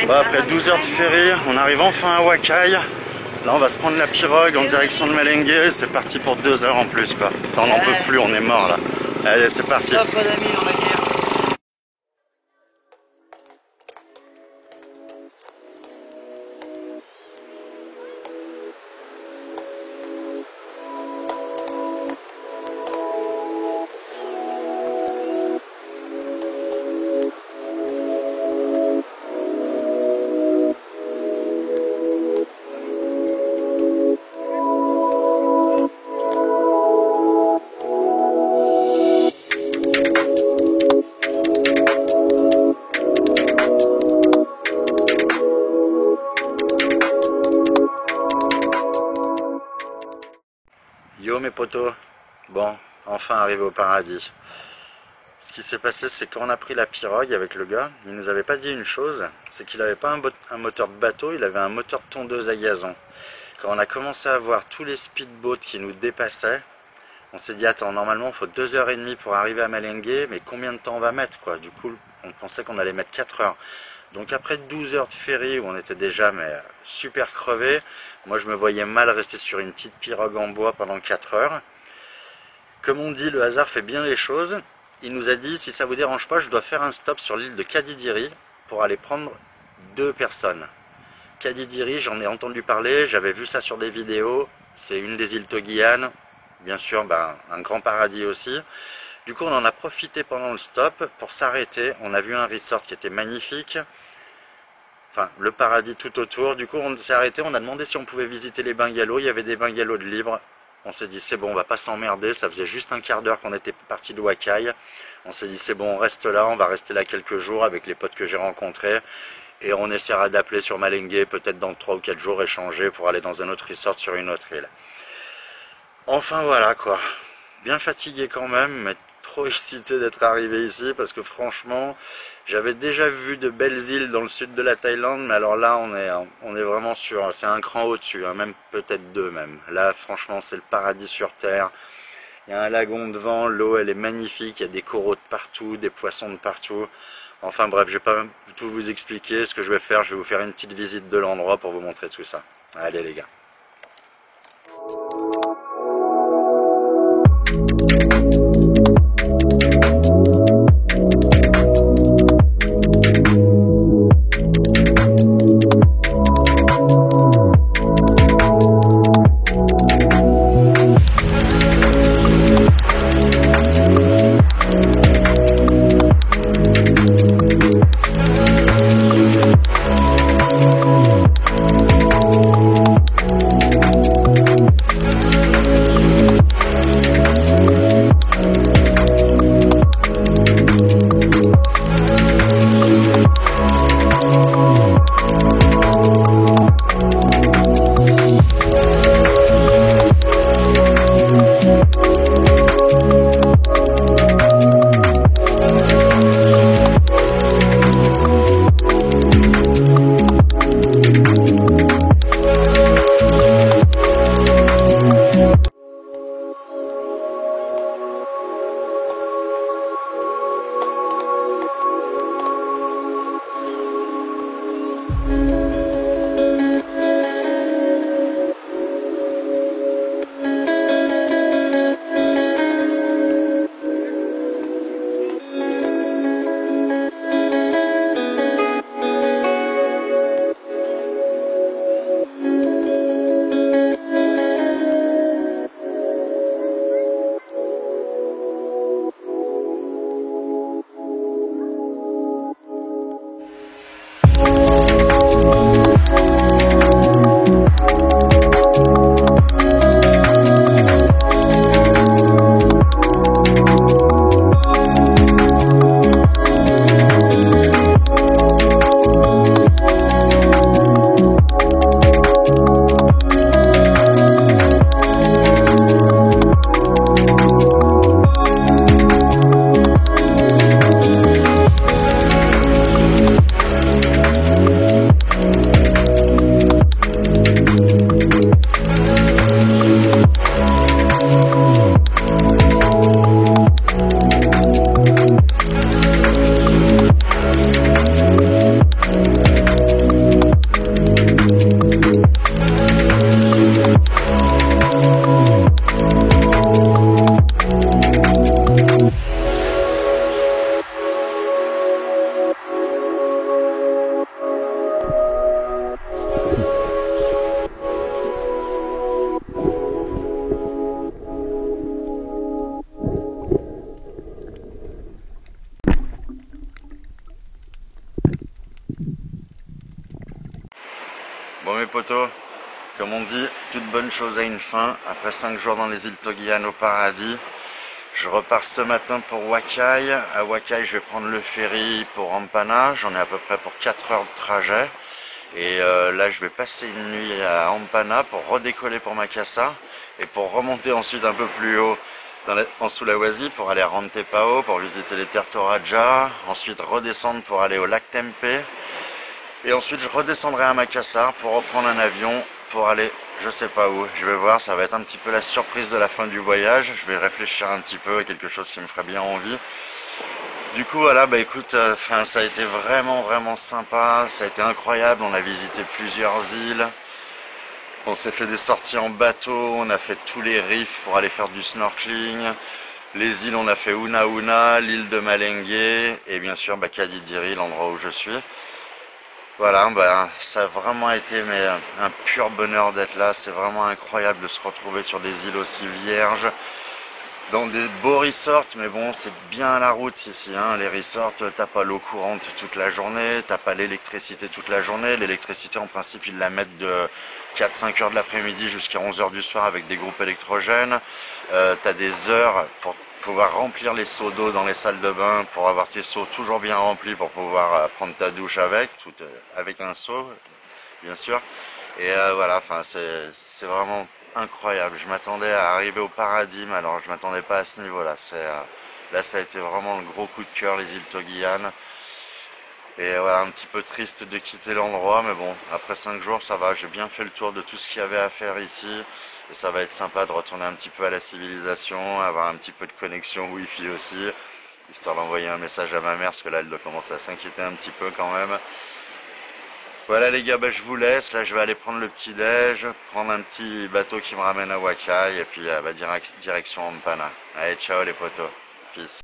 Bon, après 12 heures de ferry, on arrive enfin à Huakai. Là on va se prendre la pirogue en direction de Malengue. C'est parti pour 2 heures en plus quoi. On n'en peut plus, on est mort là. Allez c'est parti. Hop, bon ami, on va dire. Yo mes potos, bon, enfin arrivé au paradis. Ce qui s'est passé, c'est quand on a pris la pirogue avec le gars, il nous avait pas dit une chose, c'est qu'il avait pas un moteur de bateau, il avait un moteur de tondeuse à gazon. Quand on a commencé à voir tous les speedboats qui nous dépassaient, on s'est dit attends, normalement il faut 2h30 pour arriver à Malengue, mais combien de temps on va mettre quoi? Du coup, on pensait qu'on allait mettre 4 heures. Donc après 12 heures de ferry où on était déjà super crevé, moi je me voyais mal rester sur une petite pirogue en bois pendant 4 heures. Comme on dit, le hasard fait bien les choses. Il nous a dit si ça vous dérange pas, je dois faire un stop sur l'île de Kadidiri pour aller prendre 2 personnes. Kadidiri, j'en ai entendu parler, j'avais vu ça sur des vidéos, c'est une des îles Togian, bien sûr un grand paradis aussi. Du coup on en a profité pendant le stop pour s'arrêter, on a vu un resort qui était magnifique. Enfin, le paradis tout autour. Du coup, on s'est arrêté, on a demandé si on pouvait visiter les bungalows. Il y avait des bungalows de libre. On s'est dit, c'est bon, on va pas s'emmerder. Ça faisait juste un quart d'heure qu'on était parti de Huakai. On s'est dit, c'est bon, on reste là. On va rester là quelques jours avec les potes que j'ai rencontrés. Et on essaiera d'appeler sur Malengue, peut-être dans 3 ou 4 jours, échanger pour aller dans un autre resort sur une autre île. Enfin, voilà, quoi. Bien fatigué quand même, mais trop excité d'être arrivé ici parce que franchement, j'avais déjà vu de belles îles dans le sud de la Thaïlande, mais alors là on est vraiment sur, c'est un cran au-dessus, hein, même peut-être 2 même. Là franchement c'est le paradis sur terre. Il y a un lagon devant, l'eau elle est magnifique, il y a des coraux de partout, des poissons de partout. Enfin bref, je vais pas tout vous expliquer. Ce que je vais faire, je vais vous faire une petite visite de l'endroit pour vous montrer tout ça. Allez les gars. Bon mes potos, comme on dit, toute bonne chose a une fin. Après 5 jours dans les îles Togian au paradis, je repars ce matin pour Wakai. À Wakai, je vais prendre le ferry pour Ampana. J'en ai à peu près pour 4 heures de trajet. Et là, je vais passer une nuit à Ampana pour redécoller pour Makassar. Et pour remonter ensuite un peu plus haut en Sulawesi pour aller à Rantepao, pour visiter les terres Toraja. Ensuite redescendre pour aller au lac Tempe. Et ensuite je redescendrai à Makassar pour reprendre un avion pour aller je sais pas où. Je vais voir, ça va être un petit peu la surprise de la fin du voyage. Je vais réfléchir un petit peu à quelque chose qui me ferait bien envie. Du coup voilà, bah écoute, ça a été vraiment sympa, ça a été incroyable, on a visité plusieurs îles. On s'est fait des sorties en bateau, on a fait tous les reefs pour aller faire du snorkeling. Les îles, on a fait Una Una, l'île de Malengue et bien sûr Kadidiri, l'endroit où je suis. Voilà, ça a vraiment été un pur bonheur d'être là. C'est vraiment incroyable de se retrouver sur des îles aussi vierges, dans des beaux resorts, mais bon, c'est bien à la route ici, hein. Les resorts, t'as pas l'eau courante toute la journée, t'as pas l'électricité toute la journée. L'électricité, en principe, ils la mettent de 4-5 heures de l'après-midi jusqu'à 11 heures du soir avec des groupes électrogènes. T'as des heures pour pouvoir remplir les seaux d'eau dans les salles de bain, pour avoir tes seaux toujours bien remplis pour pouvoir prendre ta douche avec un seau, bien sûr. Et voilà, c'est vraiment incroyable. Je m'attendais à arriver au paradis, mais alors je m'attendais pas à ce niveau-là. Là, ça a été vraiment le gros coup de cœur, les îles Togian. Et voilà, un petit peu triste de quitter l'endroit, mais bon, après 5 jours, ça va. J'ai bien fait le tour de tout ce qu'il y avait à faire ici. Et ça va être sympa de retourner un petit peu à la civilisation, avoir un petit peu de connexion Wi-Fi aussi, histoire d'envoyer un message à ma mère, parce que là, elle doit commencer à s'inquiéter un petit peu quand même. Voilà les gars, je vous laisse. Là, je vais aller prendre le petit déj, prendre un petit bateau qui me ramène à Wakai et puis direction Ampana. Allez, ciao les potos. Peace.